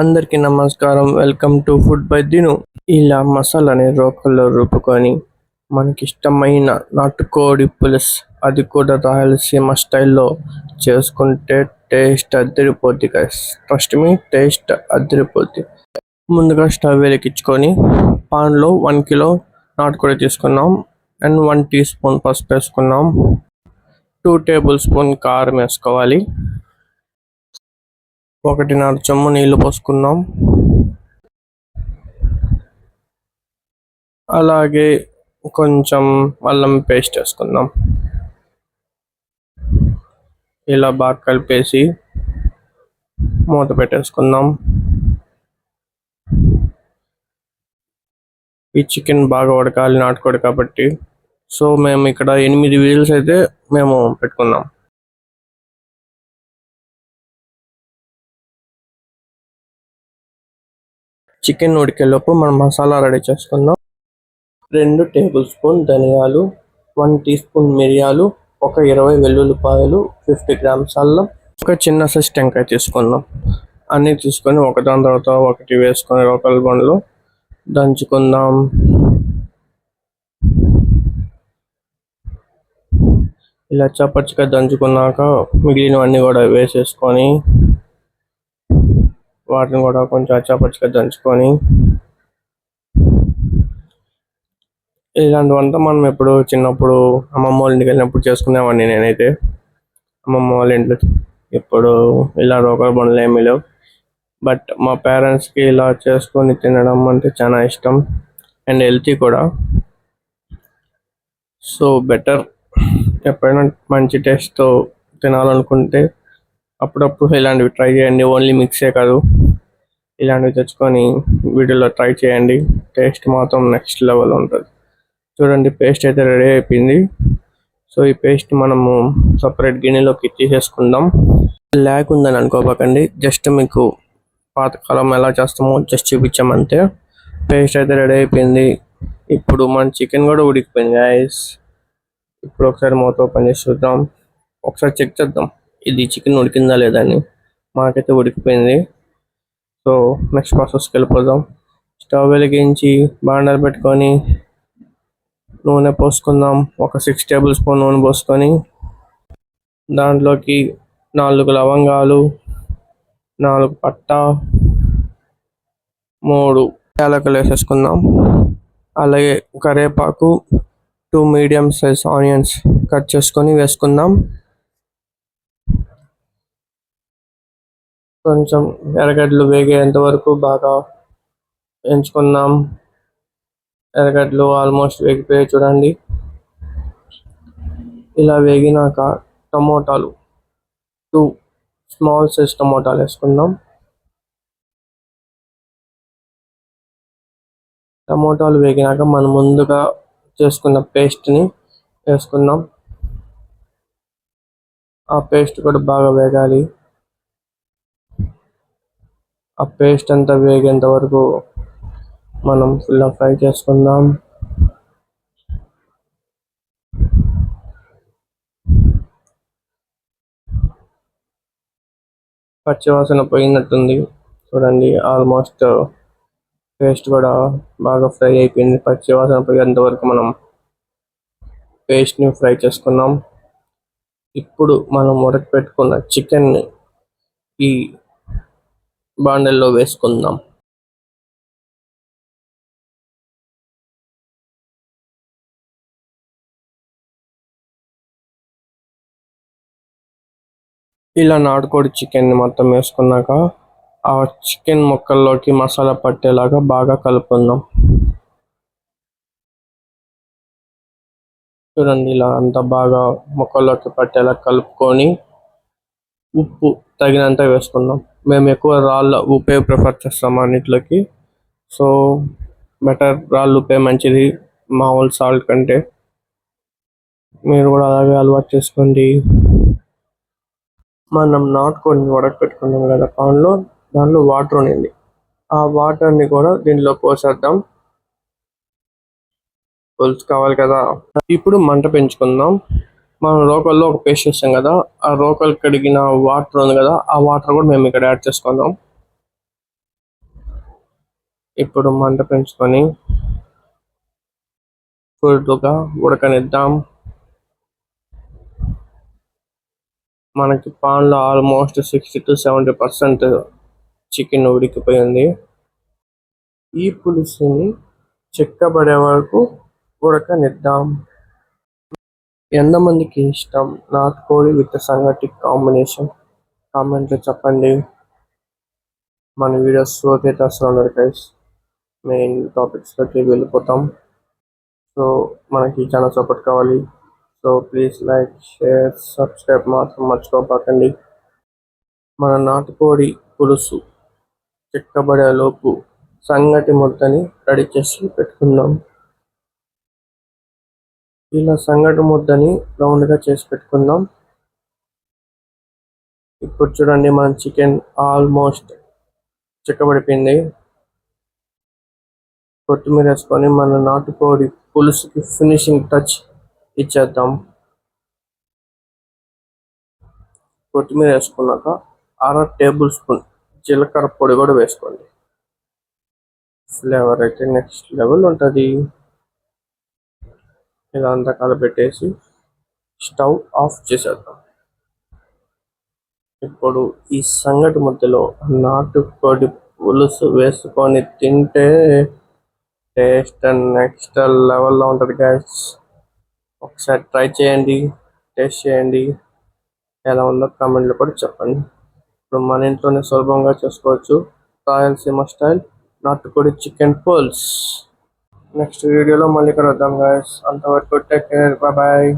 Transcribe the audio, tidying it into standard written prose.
అందరికీ నమస్కారం. Welcome to food by Dinu. ఇలా మసాలాని రోకల్లో రుబ్బుకొని మనకిష్టమైన నాటుకోడి పులుసు, అది కూడా రాయలసీమ స్టైల్లో చేసుకుంటే టేస్ట్ అదిరిపోద్ది గైస్. ట్రస్ట్ మీ, టేస్ట్ అదిరిపోద్ది. ముందుగా స్టవ్ వెలిగించుకొని పాన్లో 1 కిలో నాటుకోడి తీసుకున్నాం అండ్ 1 టీ స్పూన్ పసుపు వేసుకున్నాం. 2 టేబుల్ స్పూన్ కారం వేసుకోవాలి. 1.5 చెంచా నీళ్లు పోసుకుందాం. అలాగే కొంచెం అల్లం పేస్ట్ వేసుకుందాం. ఇలా బాగా కలిపేసి మూత పెట్టేసుకుందాం. ఈ చికెన్ బాగా ఉడకాలి, నాటుకోడి కాబట్టి. సో మేము ఇక్కడ 8 విజిల్స్ అయితే మేము పెట్టుకున్నాం. చికెన్ ఉడికేలోపు మనం మసాలా రెడీ చేసుకుందాం. 2 టేబుల్ స్పూన్ ధనియాలు, 1 టీ స్పూన్ మిరియాలు, ఒక 20 వెల్లుల్లిపాయలు, 50 గ్రామ్స్ అల్లం, ఒక చిన్న సైజ్ టెంకాయ తీసుకుందాం. అన్నీ తీసుకొని ఒకదాని తర్వాత ఒకటి వేసుకొని రోకల్ బండ్లో దంచుకుందాం. ఇలా చప్పచ్చిగా దంచుకున్నాక మిగిలినవన్నీ కూడా వేసేసుకొని వాటిని కూడా కొంచెం చప్పచ్చిగా దంచుకొని, ఇలాంటివంతా మనం ఎప్పుడు చిన్నప్పుడు అమ్మమ్మ వాళ్ళ ఇంటికి వెళ్ళినప్పుడు చేసుకునేవాడిని. నేనైతే అమ్మమ్మ వాళ్ళ ఇంట్లో ఇప్పుడు ఇలా రోకల్ బండ్లు ఏమీ లేవు. బట్ మా పేరెంట్స్కి ఇలా చేసుకొని తినడం అంటే చాలా ఇష్టం అండ్ హెల్తీ కూడా. సో బెటర్, ఎప్పుడైనా మంచి టేస్ట్తో తినాలనుకుంటే అప్పుడప్పుడు ఇలాంటివి ట్రై చేయండి. ఓన్లీ మిక్సే కాదు, ఇలాంటివి తెచ్చుకొని వీడియోలో ట్రై చేయండి. టేస్ట్ మాత్రం నెక్స్ట్ లెవెల్ ఉంటుంది. చూడండి, పేస్ట్ అయితే రెడీ అయిపోయింది. సో ఈ పేస్ట్ మనము సపరేట్ గిన్నెలోకి తీసేసుకుందాం. ల్యాక్ ఉందని అనుకోకండి, జస్ట్ మీకు పాతకాలం ఎలా చేస్తామో జస్ట్ చూపించామంతే. పేస్ట్ అయితే రెడీ అయిపోయింది. ఇప్పుడు మన చికెన్ కూడా ఉడికిపోయింది గైస్. ఇప్పుడు ఒకసారి మూత ఓపెన్ చేసి చూద్దాం. ఒకసారి చెక్ చేద్దాం ఇది చికెన్ ఉడికిందా లేదా అని. మాకైతే ఉడికిపోయింది. సో నెక్స్ట్ ప్రాసెస్కి వెళ్ళిపోదాం. స్టవ్ వెలిగించి బాండలు పెట్టుకొని నూనె పోసుకుందాం. ఒక 6 టేబుల్ స్పూన్ నూనె పోసుకొని దాంట్లోకి 4 లవంగాలు, 4 పట్ట, 3 యాలకులు వేసేసుకుందాం. అలాగే కరివేపాకు, 2 మీడియం సైజ్ ఆనియన్స్ కట్ చేసుకొని వేసుకుందాం. కొంచెం ఎర్రగడ్డలు వేగేంత వరకు బాగా వేయించుకుందాం. ఎర్రగడ్డలు ఆల్మోస్ట్ వేగిపోయాయి చూడండి. ఇలా వేగినాక టమోటాలు, 2 స్మాల్ సైజ్ టమోటాలు వేసుకుందాం. టమోటాలు వేగినాక మనం ముందుగా చేసుకున్న పేస్ట్ని వేసుకుందాం. ఆ పేస్ట్ కూడా బాగా వేగాలి. ఆ పేస్ట్ అంతా వేగేంత వరకు మనం ఫుల్గా ఫ్రై చేసుకుందాం. పచ్చివాసన పోయినట్టుంది చూడండి. ఆల్మోస్ట్ పేస్ట్ కూడా బాగా ఫ్రై అయిపోయింది. పచ్చివాసన పోయేంత వరకు మనం పేస్ట్ని ఫ్రై చేసుకున్నాం. ఇప్పుడు మనం ఉడకపెట్టుకున్న చికెన్ని ఈ బాండల్లో వేసుకుందాం. ఇలా నాటుకోడి చికెన్ని మొత్తం వేసుకున్నాక ఆ చికెన్ ముక్కల్లోకి మసాలా పట్టేలాగా బాగా కలుపుకుందాం. చూడండి, ఇలా అంతా బాగా ముక్కల్లోకి పట్టేలా కలుపుకొని ఉప్పు తగినంత వేసుకుందాం. మేము ఎక్కువ రాళ్ళ ఉప్పే ప్రిఫర్ చేస్తాం అన్నిట్లోకి. సో బెటర్, రాళ్ళు ఉప్పే మంచిది మామూలు సాల్ట్ కంటే. మీరు కూడా అలాగే అలవాటు చేసుకోండి. మనం నాటుకోడిని ఉడకపెట్టుకున్నాం కదా పాన్లో, దానిలో వాటర్ ఉండింది. ఆ వాటర్ని కూడా దీనిలో పోసేద్దాం. పులుసు కావాలి కదా. ఇప్పుడు మంట పెంచుకుందాం. మనం రోకల్లో ఒక పేస్ట్ చేస్తాం కదా, ఆ రోకల్ కడిగిన వాటర్ ఉంది కదా, ఆ వాటర్ కూడా మేము ఇక్కడ యాడ్ చేసుకుందాం. ఇప్పుడు మంట పెంచుకొని ఫుల్గా ఉడకనిద్దాం. మనకి పాన్లో ఆల్మోస్ట్ 60-70% చికెన్ ఉడికిపోయింది. ఈ పులుసుని చిక్కబడే వరకు ఉడకనిద్దాం. ఎంతమందికి ఇష్టం నాటుకోడి విత్ సంగటి కాంబినేషన్? కామెంట్లో చెప్పండి. మన వీడియోస్ అయితే అసలు గైస్ మెయిన్ టాపిక్స్లోకి వెళ్ళిపోతాం. సో మనకి చాలా సపోర్ట్ కావాలి. So please like, share, subscribe మాత్రం మర్చిపోకండి. మన నాటుకోడి పులుసు చిక్కబడేలోపు సంగటి ముద్దని రెడీ చేసి పెట్టుకుందాం. ఇలా సంగటి ముద్దని రౌండ్గా చేసి పెట్టుకుందాం. ఇప్పుడు చూడండి మన చికెన్ ఆల్మోస్ట్ చిక్కబడిపోయింది. కొత్తిమీర వేసుకొని మన నాటుకోడి పులుసుకి ఫినిషింగ్ టచ్ ఇచ్చేద్దాం. కొత్తిమీర వేసుకున్నాక 1/2 టేబుల్ స్పూన్ జీలకర్ర పొడి కూడా వేసుకోండి. ఫ్లేవర్ అయితే నెక్స్ట్ లెవెల్ ఉంటుంది. ఇలా అంతా కలపెట్టేసి స్టవ్ ఆఫ్ చేసేద్దాం. ఇప్పుడు ఈ సంగటి మధ్యలో నాటుకోడి పులుసు వేసుకొని తింటే టేస్ట్ నెక్స్ట్ లెవెల్లో ఉంటుంది గైస్. ఒకసారి ట్రై చేయండి, టేస్ట్ చేయండి, ఎలా ఉందో కామెంట్లో కూడా చెప్పండి. ఇప్పుడు మన ఇంట్లోనే సులభంగా చేసుకోవచ్చు రాయలసీమ స్టైల్ నాటుకోడి చికెన్ పుల్స్. నెక్స్ట్ వీడియోలో మళ్ళీ కలుద్దాం గైస్. అంతవరకు టేక్ కేర్, బాయ్.